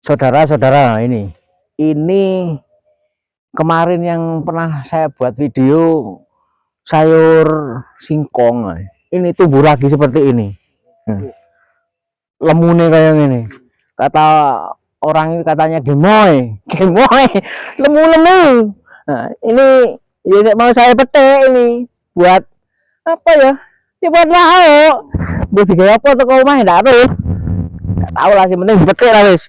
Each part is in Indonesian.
Saudara-saudara, ini kemarin yang pernah saya buat video sayur singkong. Ini tumbuh lagi seperti ini. Lemune kayak gini. Kata orang ini katanya gemoy, lemu-lemu. Nah, ini ya mau saya petik ini buat apa ya? Ya buat lauk. Buat digawe apa tuh kau mah enggak tahu. Enggak tahu lah, sih penting dipetik lah wis.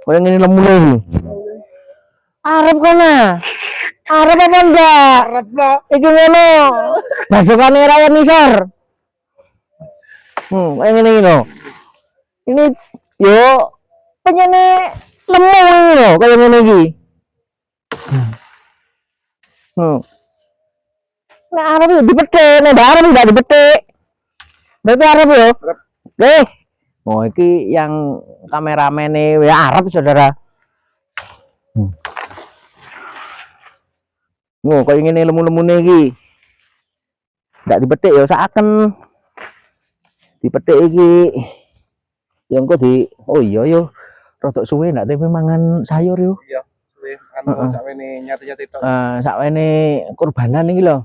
Kayak ini lemune ini. Arep kana. Arep apa enggak? Arep lo. Iki ngono. Basokane rawan nisor. Kayak ngene iki lho. Ini yo penyene lemu ini lho, kayak ngene iki. Nek arep yo dipetik, nek arep enggak dipetik. Berarti arep yo. Oke. Oh, iki yang kameramene ya arep, saudara. Oh, kayak ngene lemu-lemune iki. Enggak dipetik ya saken. Dipetik iki. Ya engko oh iya yo. Rodok suwe ndak tepe mangan sayur yo. Iya, suwe anu sakwene nyate-nyate tok. Sakwene kurbanan iki lho.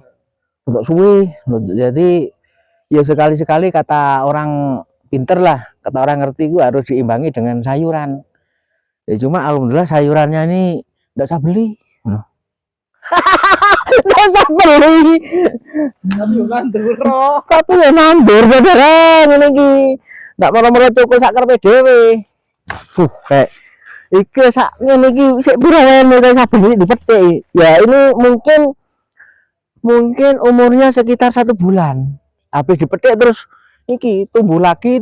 Rodok suwe. Jadi ya sekali-sekali kata orang pinter lah, kata orang ngerti itu harus diimbangi dengan sayuran. Ya cuma alhamdulillah sayurannya ini enggak usah beli. Enggak usah beli. Tapi ya nandur saudara ngene iki. Ndak perlu cukup sak karepe dhewe. Kayak iki sak ngene iki sik pira wae nek beli dipetik. Ya ini mungkin umurnya sekitar 1 bulan. Habis dipetik terus iki tumbuh lagi.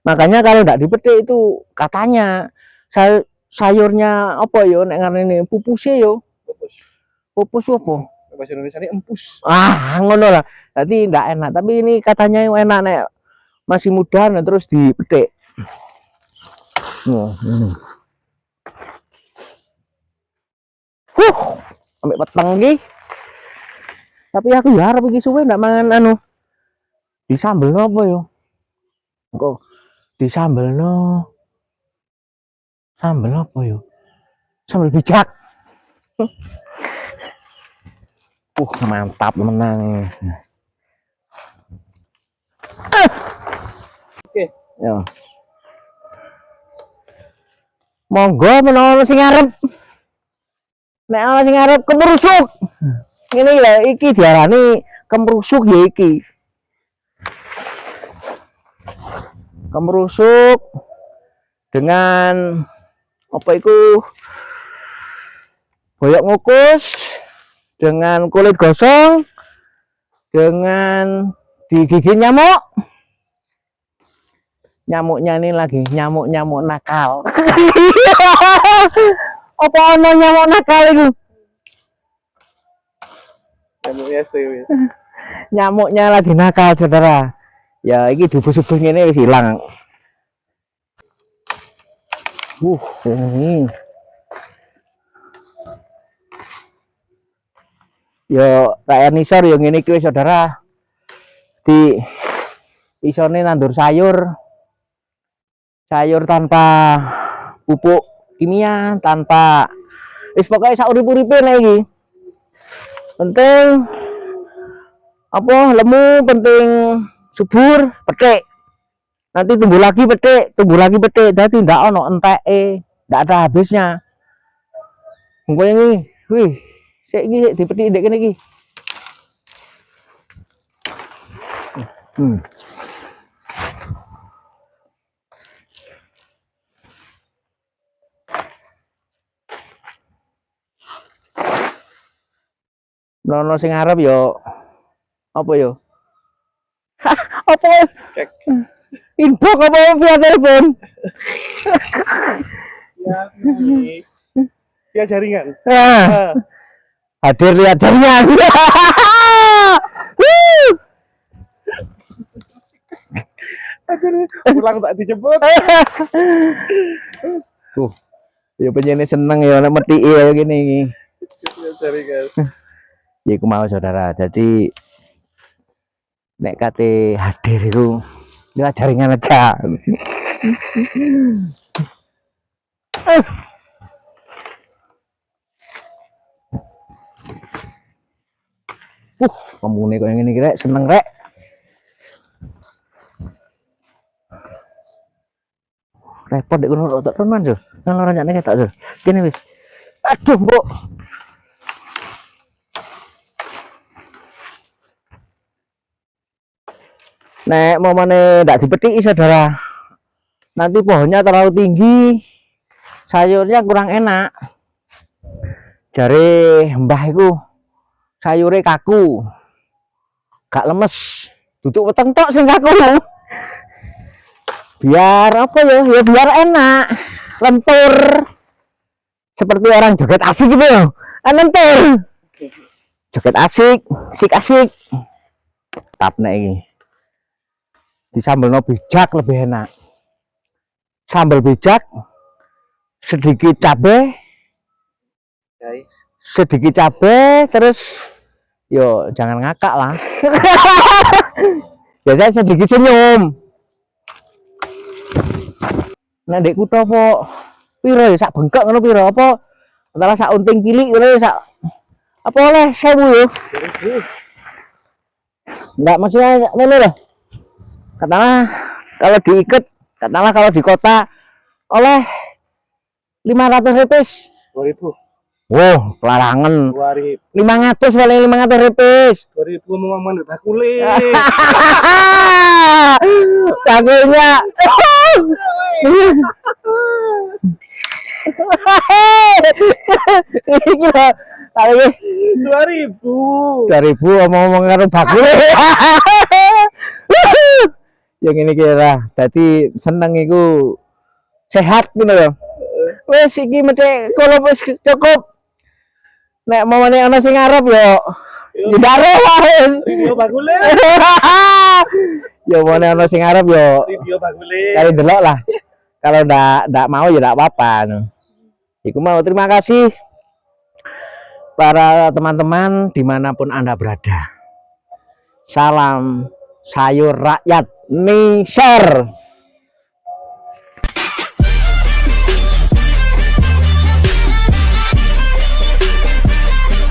Makanya kalau ndak dipetik itu katanya sayurnya apa yo nek ngarane pupuse yo. Pupus apa? Bahasa Indonesia ini empus. Ngono lah. Jadi ndak enak, tapi ini katanya enak nek masih muda nah terus dipetik. Sampai peteng iki. Tapi aku ya arep iki suwe ndak mangan anu. Disambel apa yo? Engko disambelno. Sambel apa yo? Sambel bijak. Mantap menang. Oke. Ya. Monggo menawa sing arep. Nek ana sing arep kemerusuk. Ngene lho, iki diarani kemerusuk ya iki. Kemerusuk dengan apa iku? Boyok ngukus dengan kulit gosong, dengan digigit nyamuk. Nyamuknya ini lagi nyamuk nakal. Apa ono nyamuk nakal itu? Nyamuknya STW. Nyamuknya lagi nakal, saudara. Ya ini dubus-dubus ini wis hilang. Ini. Yo rakyat nisor yo ngene iki saudara. Di isone nandur sayur tanpa pupuk kimia, tanpa wis pokoke sak urip-uripe nek iki. Penting apa lemu, penting subur, petik. Nanti tumbuh lagi petik. Dadi ndak ono enteke, ndak ada habisnya. Engko ini, wih, sik iki dipetik ndek kene iki. Nono sing arep yo apa yo? Apa? Cek. Info apa via telepon? Ya jaringan. Hadir lihat jaringan. Pulang tak dijemput. Ya penjene seneng ya nek metiki ya gini iki. Ya jaringan. Ya iku mau saudara. Jadi nek kate hadir itu ya jaringan aja. Kamu nih kok yang ini rek, seneng rek. Repot dek kono tak teman Sur. Kan ora nyane ketok Sur. Kene wis. Aduh, Mbok. Nek momone ndak dipethiki saudara. Nanti pohonnya terlalu tinggi. Sayurnya kurang enak. Jare mbah iku sayure kaku. Gak lemes. Duduk weteng tok sing kaku. Biar apa ya? Ya biar enak. Lentur. Seperti orang joget asik gitu ya. Lentur. Joget asik, asik. Tapne iki. Disambelno bijak lebih enak. Sambal bijak, sedikit cabai, terus yo jangan ngakak lah. Jadi sedikit senyum. Nek ndek kutho apa piro ya sak bengkok ngono piro apa antara sak unting cilik ngono sak apa oleh 1000 yo. Enggak maksudnya ngono loh. Katakanlah kalau diikat, katakanlah kalau di kota oleh 500 rupiah. 2000. Wow, pelarangan. 2000. 500 paling 500 rupiah. 2000 mau mana bakule. Kagunya. Iki lho, kali 2000. 2000 omong-omong karo bakule. Yang ini kira dadi seneng iku sehat ngono lho. Wis iki mesti kalau wis cukup. Nek momone ana sing ngarep yo ndare wae. Video bakule. Yo momone ana sing ngarep yo Video bakule. kali delok lah. Kalau ndak mau ya ndak apa-apa no. Iku mau terima kasih para teman-teman dimanapun Anda berada. Salam sayur rakyat. Nih share.